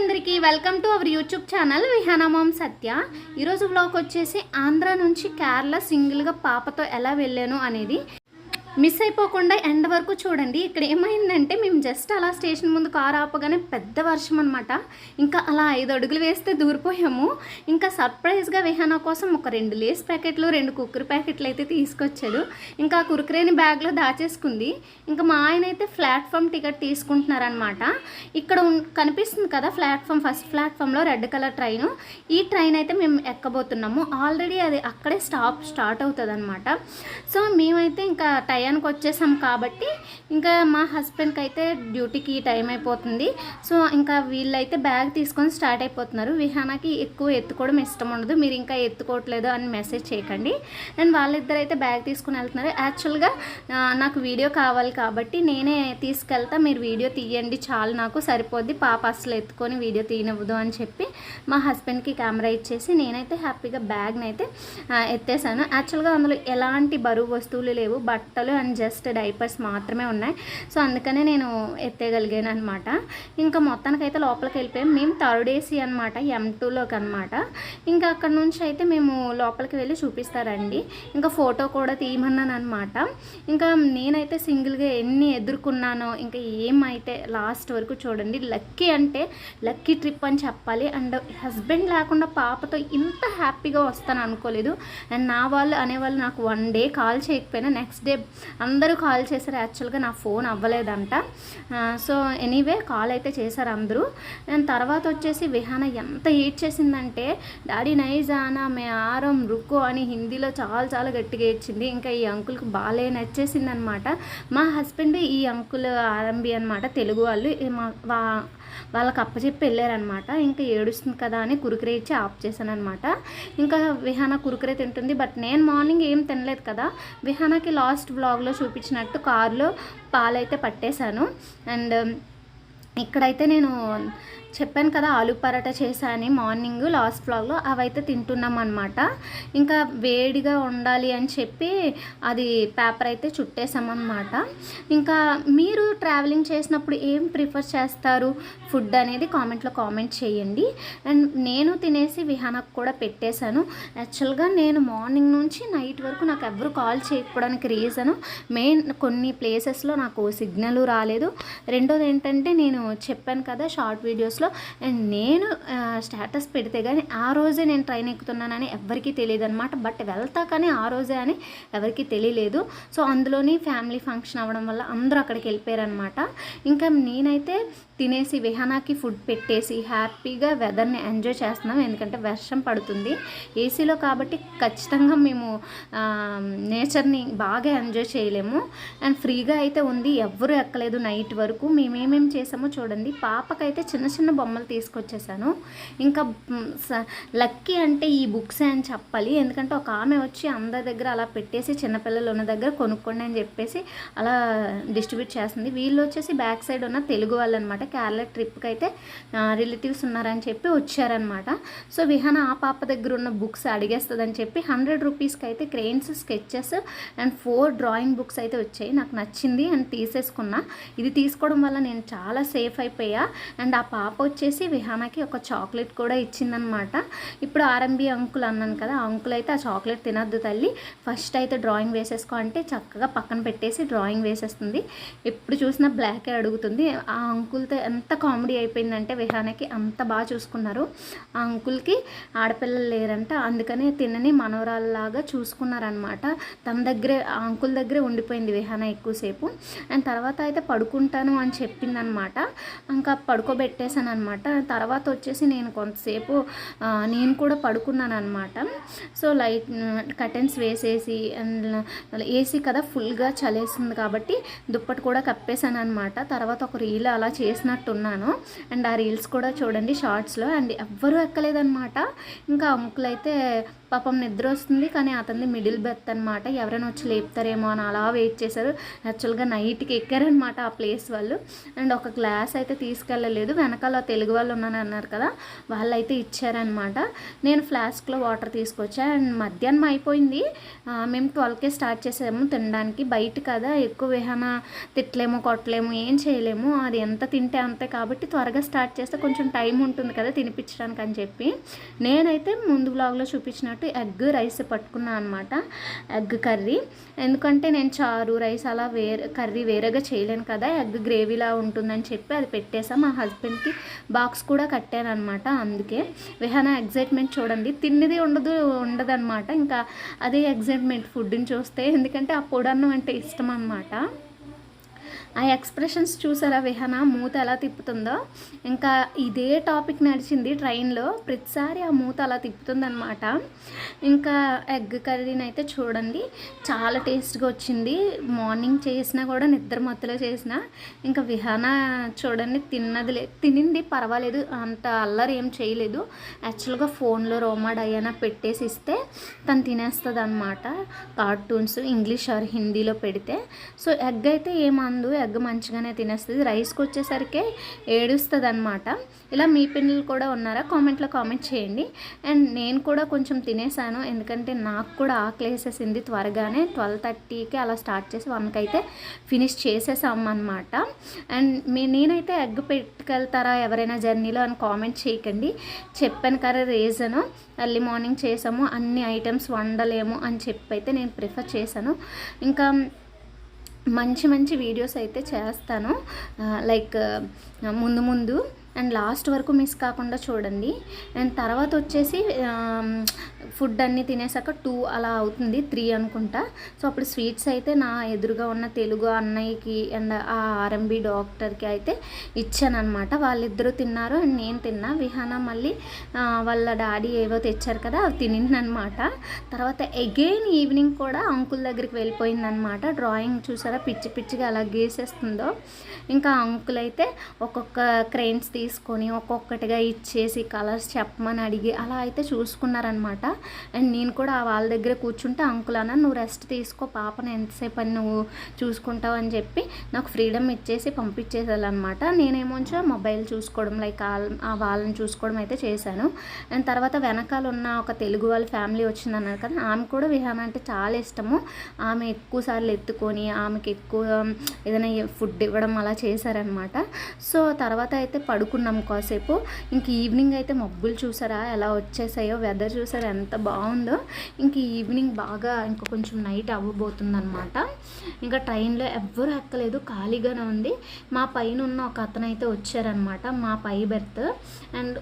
అందరికీ welcome to our YouTube channel Vihana mom Satya. ఈరోజు vlog వచ్చేసి ఆంధ్ర నుంచి కేరళ సింగిల్గా పాపతో ఎలా వెళ్ళాను అనేది మిస్ అయిపోకుండా ఎండ్ వరకు చూడండి. ఇక్కడ ఏమైందంటే మేము జస్ట్ అలా స్టేషన్ ముందు కారు ఆపగానే పెద్ద వర్షం అనమాట. ఇంకా అలా 5 అడుగులు వేస్తే దూరిపోయాము. ఇంకా సర్ప్రైజ్గా విహానా కోసం ఒక 2 లేస్ ప్యాకెట్లు 2 కుక్కర్ ప్యాకెట్లు అయితే తీసుకొచ్చాడు. ఇంకా కురుకురేని బ్యాగ్లో దాచేసుకుంది. ఇంకా మా ఆయన అయితే ప్లాట్ఫామ్ టికెట్ తీసుకుంటున్నారనమాట. ఇక్కడ కనిపిస్తుంది కదా ప్లాట్ఫామ్, ఫస్ట్ ప్లాట్ఫామ్లో రెడ్ కలర్ ట్రైన్. ఈ ట్రైన్ అయితే మేము ఎక్కబోతున్నాము. ఆల్రెడీ అది అక్కడే స్టార్ట్ అవుతుంది అనమాట. సో మేమైతే ఇంకా టయానికి వచ్చేసాం కాబట్టి ఇంకా మా హస్బెండ్కి అయితే డ్యూటీకి టైం అయిపోతుంది. సో ఇంకా వీళ్ళైతే బ్యాగ్ తీసుకొని స్టార్ట్ అయిపోతున్నారు. విహానాకి ఎక్కువ ఎత్తుకోవడం ఇష్టం ఉండదు. మీరు ఇంకా ఎత్తుకోవట్లేదు అని మెసేజ్ చేయకండి. అండ్ వాళ్ళిద్దరు అయితే బ్యాగ్ తీసుకుని వెళ్తున్నారు. యాక్చువల్గా నాకు వీడియో కావాలి కాబట్టి నేనే తీసుకెళ్తా, మీరు వీడియో తీయండి చాలు, నాకు సరిపోద్ది, పాప అసలు ఎత్తుకొని వీడియో తీయనివ్వదు అని చెప్పి మా హస్బెండ్కి కెమెరా ఇచ్చేసి నేనైతే హ్యాపీగా బ్యాగ్ని అయితే ఎత్తేసాను. యాక్చువల్గా అందులో ఎలాంటి బరువు వస్తువులు లేవు, బట్టలు అండ్ జస్ట్ డైపర్స్ మాత్రమే ఉన్నాయి. సో అందుకనే నేను ఎత్తేయగలిగాను అనమాట. ఇంకా మొత్తానికైతే లోపలికి వెళ్ళిపోయాం. మేము థర్డ్ ఏసీ అనమాట, M2లోకి అనమాట. ఇంకా అక్కడ నుంచి అయితే మేము లోపలికి వెళ్ళి చూపిస్తారండి. ఇంకా ఫోటో కూడా తీయమన్నాను అనమాట. ఇంకా నేనైతే సింగిల్గా ఎన్ని ఎదుర్కొన్నానో ఇంకా ఏమైతే లాస్ట్ వరకు చూడండి. లక్కీ అంటే లక్కీ ట్రిప్ అని చెప్పాలి. అండ్ హస్బెండ్ లేకుండా పాపతో ఇంత హ్యాపీగా వస్తాను అనుకోలేదు. అండ్ నా వాళ్ళు అనేవాళ్ళు నాకు 1 డే కాల్ చేయకపోయినా నెక్స్ట్ డే అందరూ కాల్ చేశారు. యాక్చువల్గా నా ఫోన్ అవ్వలేదంట. సో ఎనీవే కాల్ అయితే చేశారు అందరూ. అండ్ తర్వాత వచ్చేసి విహానా ఎంత ఏడ్ చేసిందంటే డాడీ నైజానా మే ఆరం రుకో అని హిందీలో చాలా గట్టిగా ఏడ్చింది. ఇంకా ఈ అంకుల్కి బాగా నచ్చేసింది అనమాట. మా హస్బెండ్ ఈ అంకుల్ ఆరంభి అనమాట, తెలుగు వాళ్ళు. వాళ్ళకి అప్పచెప్పి వెళ్ళారనమాట. ఇంకా ఏడుస్తుంది కదా అని కురుకురే ఇచ్చి ఆఫ్ చేశాను అనమాట. ఇంకా విహానా కురుకురే తింటుంది. బట్ నేను మార్నింగ్ ఏం తినలేదు కదా. విహానాకి లాస్ట్ వ్లాగ్లో చూపించినట్టు కారులో పాలైతే పట్టేశాను. అండ్ ఇక్కడైతే నేను చెప్పాను కదా ఆలు పరాటా చేశాను మార్నింగ్ లాస్ట్ వ్లాగ్లో, అవైతే తింటున్నాం అనమాట. ఇంకా వేడిగా ఉండాలి అని చెప్పి అది పేపర్ అయితే చుట్టేసామన్నమాట. ఇంకా మీరు ట్రావెలింగ్ చేసినప్పుడు ఏం ప్రిఫర్ చేస్తారు ఫుడ్ అనేది కామెంట్లో కామెంట్ చేయండి. అండ్ నేను తినేసి విహానాకు కూడా పెట్టేశాను. యాక్చువల్గా నేను మార్నింగ్ నుంచి నైట్ వరకు నాకు ఎవరు కాల్ చేయకపోవడానికి రీజను మెయిన్ కొన్ని ప్లేసెస్లో నాకు సిగ్నల్ రాలేదు. రెండోది ఏంటంటే నేను చెప్పాను కదా షార్ట్ వీడియోస్ అండ్ నేను స్టేటస్ పెడితే కానీ ఆ రోజే నేను ట్రైన్ ఎక్కుతున్నానని ఎవరికీ తెలియదు అనమాట. బట్ వెళ్తా కానీ ఆ రోజే అని ఎవరికీ తెలియలేదు. సో అందులోని ఫ్యామిలీ ఫంక్షన్ అవ్వడం వల్ల అందరూ అక్కడికి వెళ్ళిపోయారనమాట. ఇంకా నేనైతే తినేసి విహానాకి ఫుడ్ పెట్టేసి హ్యాపీగా వెదర్ని ఎంజాయ్ చేస్తున్నాం. ఎందుకంటే వర్షం పడుతుంది ఏసీలో కాబట్టి ఖచ్చితంగా మేము నేచర్ని బాగా ఎంజాయ్ చేయలేము. అండ్ ఫ్రీగా అయితే ఉంది, ఎవ్వరూ ఎక్కలేదు నైట్ వరకు. మేమేమేమి చేసామో చూడండి. పాపకైతే చిన్న బొమ్మలు తీసుకొచ్చేసాను. ఇంకా లక్కీ అంటే ఈ బుక్స్ అని చెప్పాలి. ఎందుకంటే ఒక ఆమె వచ్చి అందరి దగ్గర అలా పెట్టేసి చిన్నపిల్లలు ఉన్న దగ్గర కొనుక్కోండి అని చెప్పేసి అలా డిస్ట్రిబ్యూట్ చేస్తుంది. వీళ్ళు వచ్చేసి బ్యాక్ సైడ్ ఉన్న తెలుగు వాళ్ళు అనమాట. కేరళ ట్రిప్కి అయితే రిలేటివ్స్ ఉన్నారని చెప్పి వచ్చారనమాట. సో విహానా ఆ పాప దగ్గర ఉన్న బుక్స్ అడిగేస్తుందని చెప్పి 100 రూపీస్కి అయితే cranes, sketches and 4 drawing books అయితే వచ్చాయి. నాకు నచ్చింది అండ్ తీసేసుకున్నా. ఇది తీసుకోవడం వల్ల నేను చాలా సేఫ్ అయిపోయా. అండ్ ఆ పాప వచ్చేసి విహానాకి ఒక చాక్లెట్ కూడా ఇచ్చిందనమాట. ఇప్పుడు ఆర్ఎంబి అంకుల్ అన్నాను కదా, ఆ అంకుల్ అయితే ఆ చాక్లెట్ తినద్దు తల్లి, ఫస్ట్ అయితే డ్రాయింగ్ వేసేసుకో అంటే చక్కగా పక్కన పెట్టేసి డ్రాయింగ్ వేసేస్తుంది. ఎప్పుడు చూసినా బ్లాకే అడుగుతుంది. ఆ అంకుల్తో ఎంత కామెడీ అయిపోయిందంటే విహానాకి అంత బాగా చూసుకున్నారు. ఆ అంకుల్కి ఆడపిల్లలు లేరంట, అందుకని తినని మనవరాల్లాగా చూసుకున్నారనమాట. తన దగ్గరే ఆ అంకుల్ దగ్గరే ఉండిపోయింది విహానా ఎక్కువసేపు. అండ్ తర్వాత అయితే పడుకుంటాను అని చెప్పిందనమాట. ఇంకా పడుకోబెట్టేశాను అనమాట. తర్వాత వచ్చేసి నేను కొంతసేపు నేను కూడా పడుకున్నాను అనమాట. సో లైట్ కర్టెన్స్ వేసేసి అండ్ ఏసీ కదా ఫుల్గా చలేస్తుంది కాబట్టి దుప్పటి కూడా కప్పేశాను అనమాట. తర్వాత ఒక రీల్ అలా చేసినట్టున్నాను. అండ్ ఆ రీల్స్ కూడా చూడండి షార్ట్స్లో. అండ్ ఎవ్వరూ ఎక్కలేదన్నమాట. ఇంకా అంకుల్ అయితే పాపం నిద్ర వస్తుంది కానీ అతనిది మిడిల్ బెర్త్ అనమాట. ఎవరైనా వచ్చి లేపుతారేమో అని అలా వెయిట్ చేశారు. యాక్చువల్గా నైట్కి ఎక్కారనమాట ఆ ప్లేస్ వాళ్ళు. అండ్ ఒక గ్లాస్ అయితే తీసుకెళ్ళలేదు. వెనకాల తెలుగు వాళ్ళు ఉన్నాను అన్నారు కదా, వాళ్ళైతే ఇచ్చారనమాట. నేను ఫ్లాస్క్లో వాటర్ తీసుకొచ్చా. అండ్ మధ్యాహ్నం అయిపోయింది. మేము 12కే స్టార్ట్ చేసాము తినడానికి. బయట కదా ఎక్కువ విహానా తిట్టలేము, కొట్టలేము, ఏం చేయలేము. అది ఎంత తింటే అంతే కాబట్టి త్వరగా స్టార్ట్ చేస్తే కొంచెం టైం ఉంటుంది కదా తినిపించడానికి అని చెప్పి నేనైతే ముందు వ్లాగ్లో చూపించినట్టు ఎగ్ రైస్ పట్టుకున్నాను అనమాట. ఎగ్ కర్రీ, ఎందుకంటే నేను చారు రైస్ అలా కర్రీ వేరేగా చేయలేను కదా, ఎగ్ గ్రేవీలా ఉంటుందని చెప్పి అది పెట్టేసా. మా హస్బెండ్కి బాక్స్ కూడా కట్టాను అనమాట. అందుకే విహానా ఎగ్జైట్మెంట్ చూడండి, తిన్నది ఉండదన్నమాట. ఇంకా అదే ఎగ్జైట్మెంట్ ఫుడ్ని చూస్తే, ఎందుకంటే ఆ పొడన్నం అంటే ఇష్టం అనమాట. ఆ ఎక్స్ప్రెషన్స్ చూసారా విహానా మూత ఎలా తిప్పుతుందో. ఇంకా ఇదే టాపిక్ నడిచింది ట్రైన్లో, ప్రతిసారి ఆ మూత అలా తిప్పుతుందనమాట. ఇంకా ఎగ్ కర్రీని అయితే చూడండి చాలా టేస్ట్గా వచ్చింది. మార్నింగ్ చేసినా కూడా నిద్ర మత్తులో చేసిన ఇంకా విహానా చూడండి తినింది పర్వాలేదు, అంత అల్లరి ఏం చేయలేదు. యాక్చువల్గా ఫోన్లో రోమా డయానా పెట్టేసి ఇస్తే తను తినేస్తుంది అనమాట, కార్టూన్స్ ఇంగ్లీష్ ఆర్ హిందీలో పెడితే. సో ఎగ్ అయితే ఏమందు, ఎగ్ మంచిగానే తినేస్తుంది. రైస్కి వచ్చేసరికి ఏడుస్తుంది అనమాట. ఇలా మీ పిల్లలు కూడా ఉన్నారా? కామెంట్లో కామెంట్ చేయండి. అండ్ నేను కూడా కొంచెం తినేసాను, ఎందుకంటే నాకు కూడా ఆకలేసేసింది. త్వరగానే 12:30కి అలా స్టార్ట్ చేసి 1కి అయితే ఫినిష్ చేసేసాం అనమాట. అండ్ నేనైతే ఎగ్ పెట్టుకెళ్తారా ఎవరైనా జర్నీలో అని కామెంట్ చేయకండి. చెప్పాను కదా రీజను, ఎర్లీ మార్నింగ్ చేసాము, అన్ని ఐటమ్స్ వండలేము అని చెప్పి అయితే నేను ప్రిఫర్ చేశాను. ఇంకా మంచి మంచి వీడియోస్ అయితే చేస్తాను, లైక్ ముందు అండ్ లాస్ట్ వరకు మిస్ కాకుండా చూడండి. అండ్ తర్వాత వచ్చేసి ఫుడ్ అన్నీ తినేసాక 2 అలా అవుతుంది, 3 అనుకుంటా. సో అప్పుడు స్వీట్స్ అయితే నా ఎదురుగా ఉన్న తెలుగు అన్నయ్యకి అండ్ ఆ ఆర్ఎంబి డాక్టర్కి అయితే ఇచ్చానమాట. వాళ్ళిద్దరూ తిన్నారు అండ్ నేను తిన్నా. విహానా మళ్ళీ వాళ్ళ డాడీ ఏవో తెచ్చారు కదా అవి తినిందనమాట. తర్వాత అగైన్ ఈవినింగ్ కూడా అంకుల్ దగ్గరికి వెళ్ళిపోయిందనమాట. డ్రాయింగ్ చూసారా పిచ్చి పిచ్చిగా అలా గీసేస్తుందో. ఇంకా అంకుల్ అయితే ఒక్కొక్క క్రెయిన్స్ తీసుకొని ఒక్కొక్కటిగా ఇచ్చేసి కలర్స్ చెప్పమని అడిగి అలా అయితే చూసుకున్నారనమాట. అండ్ నేను కూడా వాళ్ళ దగ్గర కూర్చుంటే అంకుల్ అన్న నువ్వు రెస్ట్ తీసుకో, పాపను ఎంతసేపు అని నువ్వు చూసుకుంటావు అని చెప్పి నాకు ఫ్రీడమ్ ఇచ్చేసి పంపించేసాలన్నమాట. నేనేమోంచో మొబైల్ చూసుకోవడం లైక్ వాళ్ళని చూసుకోవడం అయితే చేశాను. అండ్ తర్వాత వెనకాల ఉన్న ఒక తెలుగు వాళ్ళ ఫ్యామిలీ వచ్చిందన్నారు కదా, ఆమె కూడా విహానా అంటే చాలా ఇష్టము. ఆమె ఎక్కువ సార్లు ఎత్తుకొని ఆమెకి ఎక్కువ ఏదైనా ఫుడ్ ఇవ్వడం అలా చేశారనమాట. సో తర్వాత అయితే పడుకున్నాం కాసేపు. ఇంక ఈవినింగ్ అయితే మబ్బులు చూసారా ఎలా వచ్చేసాయో, వెదర్ చూసారా ఎంత బాగుందో. ఇంక ఈవినింగ్ బాగా ఇంకా కొంచెం నైట్ అవ్వబోతుందన్నమాట. ఇంకా ట్రైన్లో ఎవ్వరూ ఎక్కలేదు, ఖాళీగానే ఉంది. మా పైన ఉన్న ఒక అతను అయితే వచ్చారనమాట, మా పై బెర్త్. అండ్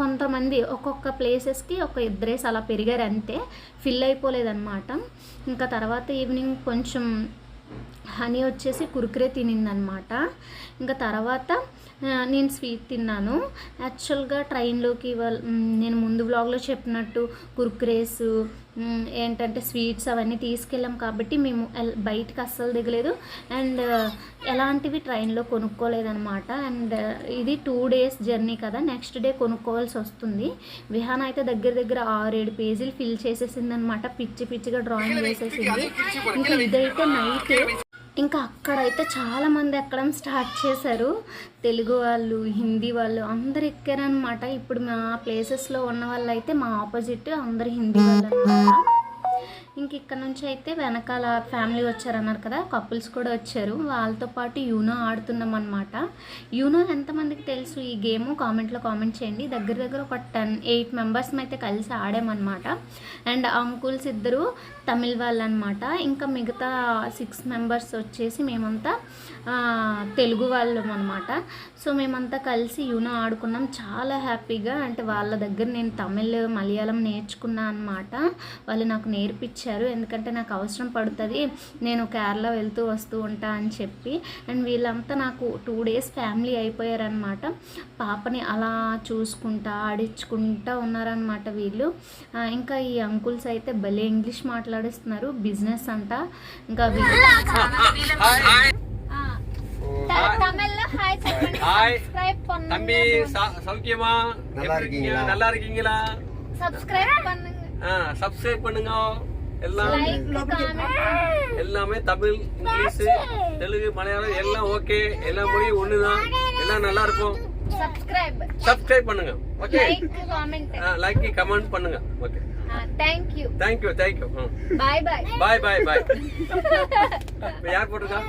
కొంతమంది ఒక్కొక్క ప్లేసెస్కి ఒక 2 అలా పెరిగారు అంతే, ఫిల్ అయిపోలేదన్నమాట. ఇంకా తర్వాత ఈవినింగ్ కొంచెం హనీ వచ్చేసి కురుకురే తినిందనమాట. ఇంకా తర్వాత నేను స్వీట్ తిన్నాను. యాక్చువల్గా ట్రైన్లోకి నేను ముందు వ్లాగ్లో చెప్పినట్టు కురుకురేస్ ఏంటంటే స్వీట్స్ అవన్నీ తీసుకెళ్ళాం కాబట్టి మేము బయటకు అస్సలు దిగలేదు అండ్ ఎలాంటివి ట్రైన్లో కొనుక్కోలేదనమాట. అండ్ ఇది 2 days జర్నీ కదా, నెక్స్ట్ డే కొనుక్కోవాల్సి వస్తుంది. విహానా అయితే దగ్గర 6-7 పేజీలు ఫిల్ చేసేసింది అనమాట, పిచ్చిగా డ్రాయింగ్ వేసేసింది. ఇంకా ఇదైతే నైట్ ఇంకా అక్కడైతే చాలామంది ఎక్కడం స్టార్ట్ చేశారు, తెలుగు వాళ్ళు హిందీ వాళ్ళు అందరు ఎక్కారనమాట. ఇప్పుడు మా ప్లేసెస్లో ఉన్న వాళ్ళు అయితే మా ఆపోజిట్ అందరు హిందీ వాళ్ళు అనమాట. ఇంక ఇక్కడ నుంచి అయితే వెనకాల ఫ్యామిలీ వచ్చారన్నారు కదా, కపుల్స్ కూడా వచ్చారు, వాళ్ళతో పాటు యూనో ఆడుతున్నాం అనమాట. యూనో ఎంతమందికి తెలుసు ఈ గేమ్ కామెంట్లో కామెంట్ చేయండి. దగ్గర ఒక 8 మెంబర్స్ అయితే కలిసి ఆడామన్నమాట. అండ్ అంకుల్స్ ఇద్దరు తమిళ్ వాళ్ళు అనమాట, ఇంకా మిగతా 6 మెంబర్స్ వచ్చేసి మేమంతా తెలుగు వాళ్ళం అనమాట. సో మేమంతా కలిసి యూనో ఆడుకున్నాం చాలా హ్యాపీగా. అంటే వాళ్ళ దగ్గర నేను తమిళ్ మలయాళం నేర్చుకున్నా అనమాట, వాళ్ళు నాకు నేర్పించారు, ఎందుకంటే నాకు అవసరం పడుతుంది, నేను కేరళ వెళ్తూ వస్తూ ఉంటా అని చెప్పి. అండ్ వీళ్ళంతా నాకు 2 days ఫ్యామిలీ అయిపోయారనమాట. పాపని అలా చూసుకుంటా ఆడించుకుంటా ఉన్నారనమాట వీళ్ళు. ఇంకా ఈ అంకుల్స్ అయితే భలే ఇంగ్లీష్ మాట్లాడిస్తున్నారు, బిజినెస్ అంట. ఇంకా தமிழ்ல ஹாய் சொல்லுங்க, சப்ஸ்கிரைப் பண்ணுங்க. தம்பி சௌக்கியமா? நல்லா இருக்கீங்களா? நல்லா இருக்கீங்களா? சப்ஸ்கிரைப் பண்ணுங்க. சப்ஸ்கிரைப் பண்ணுங்க. எல்லாமே தமிழ் இங்கிலீஷ் தெலுங்கு மலையாளம் எல்லாம் ஓகே, எல்லா மொழியும் ஒண்ணுதான், எல்லாம் நல்லா இருக்கும். சப்ஸ்கிரைப் பண்ணுங்க. ஓகே, லைக் கமெண்ட் பண்ணுங்க. Okay, thank you. பை. யார் போட்டுருக்கா?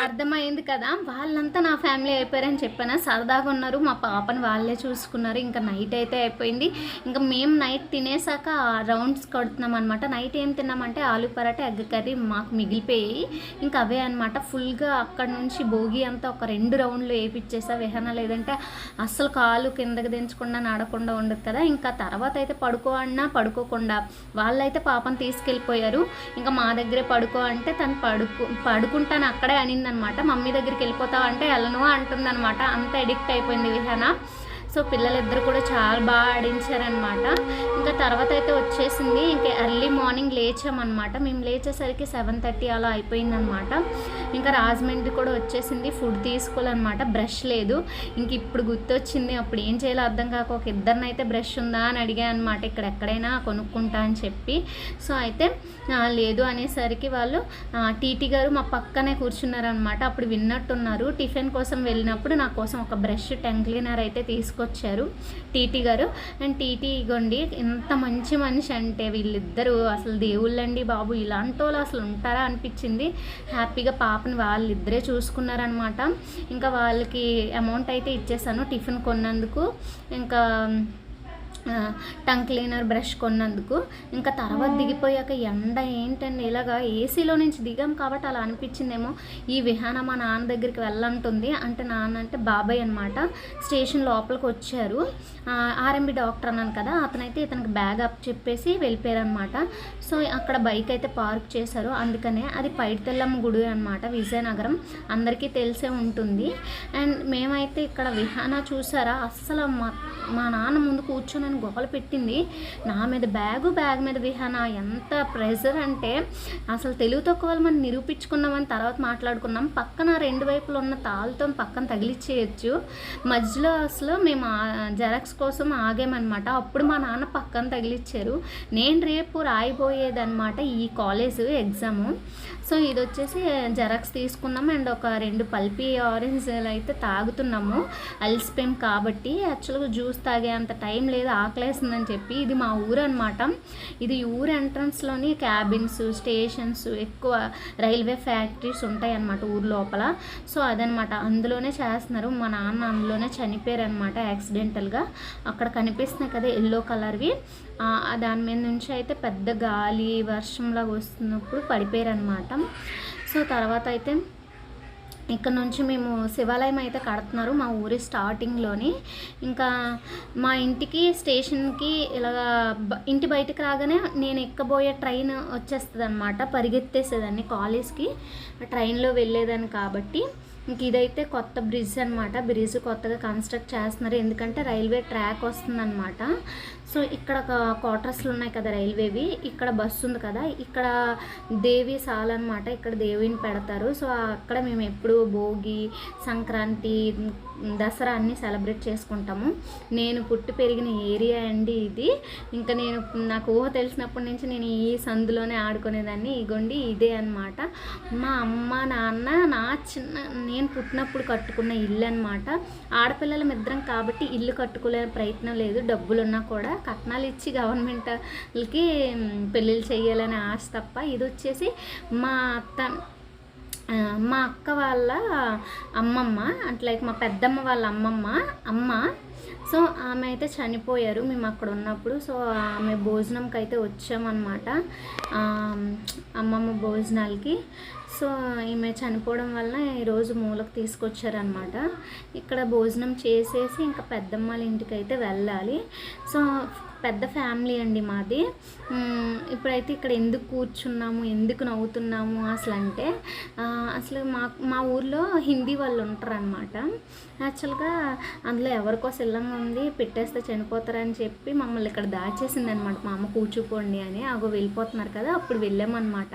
అర్థమైంది కదా, వాళ్ళంతా నా ఫ్యామిలీ అయిపోయారని చెప్పాను. సరదాగా ఉన్నారు, మా పాపని వాళ్ళే చూసుకున్నారు. ఇంకా నైట్ అయితే అయిపోయింది. ఇంకా మేము నైట్ తినేసాక రౌండ్స్ కొడుతున్నాం అనమాట. నైట్ ఏం తిన్నామంటే ఆలు పరాటా ఎగ్ కర్రీ మాకు మిగిలిపోయాయి. ఇంకా అవే అనమాట. ఫుల్గా అక్కడ నుంచి భోగి అంతా ఒక 2 రౌండ్లు వేయించేసా విహాన, లేదంటే అస్సలు కాలు కిందకి దించకుండా నడకుండా ఉండదు కదా. ఇంకా తర్వాత అయితే పడుకో అన్నా పడుకోకుండా వాళ్ళైతే పాపను తీసుకెళ్ళిపోయారు. ఇంకా మా దగ్గరే పడుకో అంటే తను పడుకుంటాను అక్కడే అనిందనమాట. మమ్మీ దగ్గరికి వెళ్ళిపోతావు అంటే వెళ్ళను అంటుందన్నమాట. అంత అడిక్ట్ అయిపోయింది విహాన. సో పిల్లలిద్దరు కూడా చాలా బాగా ఆడించారనమాట. ఇంకా తర్వాత అయితే వచ్చేసింది. ఇంకా ఎర్లీ మార్నింగ్ లేచామన్నమాట. మేము లేచేసరికి 7:30 అలా అయిపోయిందనమాట. ఇంకా రాజమండ్రి కూడా వచ్చేసింది. ఫుడ్ తీసుకోవాలన్నమాట. బ్రష్ లేదు. ఇంక ఇప్పుడు గుర్తొచ్చింది. అప్పుడు ఏం చేయాలో అర్థం కాక ఒక ఇద్దరిని అయితే బ్రష్ ఉందా అని అడిగాను అనమాట. ఇక్కడ ఎక్కడైనా కొనుక్కుంటా అని చెప్పి. సో అయితే లేదు అనేసరికి వాళ్ళు టీటీ గారు మా పక్కనే కూర్చున్నారనమాట. అప్పుడు విన్నట్టున్నారు. టిఫిన్ కోసం వెళ్ళినప్పుడు నా కోసం ఒక బ్రష్ టంగ్ క్లీనర్ అయితే తీసుకొచ్చారు టీటీ గారు. అండ్ టీటీ ఇగోండి ఎంత మంచి మనిషి అంటే వీళ్ళిద్దరూ అసలు దేవుళ్ళండి బాబు. ఇలాంటి వాళ్ళు అసలు ఉంటారా అనిపించింది. హ్యాపీగా పాపని వాళ్ళిద్దరే చూసుకున్నారనమాట. ఇంకా వాళ్ళకి అమౌంట్ అయితే ఇచ్చేసాను టిఫిన్ కొన్నందుకు, ఇంకా టంగ్ క్లీనర్ బ్రష్ కొన్నందుకు. ఇంకా తర్వాత దిగిపోయాక ఎండ ఏంటండి ఇలాగా ఏసీలో నుంచి దిగాం కాబట్టి అలా అనిపించిందేమో. ఈ విహాన మా నాన్న దగ్గరికి వెళ్ళంటుంది. అంటే నాన్న అంటే బాబాయ్ అనమాట. స్టేషన్ లోపలికి వచ్చారు. ఆర్ఎంబి డాక్టర్ అన్నాను కదా, అతనైతే ఇతనికి బ్యాగ్ అప్ చెప్పేసి వెళ్ళిపోయారనమాట. సో అక్కడ బైక్ అయితే పార్క్ చేశారు. అందుకనే అది పైడితెల్లమ్మ గుడి అనమాట, విజయనగరం. అందరికీ తెలిసే ఉంటుంది. అండ్ మేమైతే ఇక్కడ విహాన చూసారా అస్సలు మా నాన్న ముందు కూర్చొని గోల పెట్టింది. నా మీద బ్యాగ్ మీద విహాన. ఎంత ప్రెజర్ అంటే అసలు తెలుగు తక్కువ వాళ్ళు మనం నిరూపించుకున్నామని తర్వాత మాట్లాడుకున్నాం. పక్కన 2 వైపులు ఉన్న తాళ్ళతో పక్కన తగిలిచ్చేయచ్చు. మధ్యలో అసలు మేము జెరాక్స్ కోసం ఆగామన్నమాట. అప్పుడు మా నాన్న పక్కన తగిలిచ్చారు. నేను రేపు రాయిపోయేదన్నమాట ఈ కాలేజ్ ఎగ్జాము. సో ఇది వచ్చేసి జెరాక్స్ తీసుకున్నాం. అండ్ ఒక 2 పల్పీ ఆరెంజ్లు అయితే తాగుతున్నాము. అలసిపోయాం కాబట్టి. యాక్చువల్గా జ్యూస్ తాగే అంత టైం లేదు, ఆకలేస్తుందని చెప్పి. ఇది మా ఊరు అనమాట. ఇది ఊరు ఎంట్రన్స్లోని క్యాబిన్స్, స్టేషన్స్, ఎక్కువ రైల్వే ఫ్యాక్టరీస్ ఉంటాయి అన్నమాట ఊరు లోపల. సో అదనమాట, అందులోనే చేస్తున్నారు. మా నాన్న అందులోనే చనిపోయారు అనమాట యాక్సిడెంటల్గా. అక్కడ కనిపిస్తున్నాయి కదా ఎల్లో కలర్వి, దాని మీద నుంచి అయితే పెద్ద గాలి వర్షంలాగా వస్తున్నప్పుడు పడిపోయారు అనమాట. సో తర్వాత అయితే ఇక్కడ నుంచి మేము శివాలయం అయితే కడుతున్నారు మా ఊరి స్టార్టింగ్లోని. ఇంకా మా ఇంటికి స్టేషన్కి ఇలాగా ఇంటి బయటకు రాగానే నేను ఎక్కబోయే ట్రైన్ వచ్చేస్తుంది అనమాట. పరిగెత్తేసేదాన్ని కాలేజ్కి, ట్రైన్లో వెళ్ళేదాన్ని కాబట్టి. ఇంక ఇదైతే కొత్త బ్రిడ్జ్ అనమాట. బ్రిడ్జ్ కొత్తగా కన్స్ట్రక్ట్ చేస్తున్నారు, ఎందుకంటే రైల్వే ట్రాక్ వస్తుందన్నమాట. సో ఇక్కడ క్వార్టర్స్లు ఉన్నాయి కదా రైల్వేవి. ఇక్కడ బస్సు ఉంది కదా, ఇక్కడ దేవి సాల్ అనమాట. ఇక్కడ దేవిని పెడతారు. సో అక్కడ మేము ఎప్పుడు భోగి, సంక్రాంతి, దసరా అన్నీ సెలబ్రేట్ చేసుకుంటాము. నేను పుట్టి పెరిగిన ఏరియా అండి ఇది. ఇంకా నాకు ఊహ తెలిసినప్పటి నుంచి నేను ఈ సందులోనే ఆడుకునేదాన్ని. ఇగోండి ఇదే అనమాట మా అమ్మ నాన్న నేను పుట్టినప్పుడు కట్టుకున్న ఇల్లు అనమాట. ఆడపిల్లల ఇద్దరం కాబట్టి ఇల్లు కట్టుకోలే ప్రయత్నం లేదు. డబ్బులున్నా కూడా కట్నాలు ఇచ్చి గవర్నమెంట్కి పెళ్ళిళ్ళు చేయాలనే ఆశ తప్ప. ఇది వచ్చేసి మా అక్క వాళ్ళ అమ్మమ్మ, అంటే లైక్ మా పెద్దమ్మ వాళ్ళ అమ్మ. సో ఆమె అయితే చనిపోయారు మేము అక్కడ ఉన్నప్పుడు. సో ఆమె భోజనంకి అయితే వచ్చామన్నమాట, అమ్మమ్మ భోజనాలకి. సో ఈమె చనిపోవడం వల్ల ఈరోజు మూలకు తీసుకొచ్చారనమాట. ఇక్కడ భోజనం చేసేసి ఇంకా పెద్దమ్మల ఇంటికి అయితే వెళ్ళాలి. సో పెద్ద ఫ్యామిలీ అండి మాది. ఇప్పుడైతే ఇక్కడ ఎందుకు కూర్చున్నాము, ఎందుకు నవ్వుతున్నాము అసలు మా ఊర్లో హిందీ వాళ్ళు ఉంటారనమాట. యాక్చువల్గా అందులో ఎవరికో సిల్లంగా ఉంది, పెట్టేస్తే చనిపోతారని చెప్పి మమ్మల్ని ఇక్కడ దాచేసింది అనమాట. మా అమ్మ కూర్చుపోండి అని. వెళ్ళిపోతున్నారు కదా, అప్పుడు వెళ్ళామన్నమాట.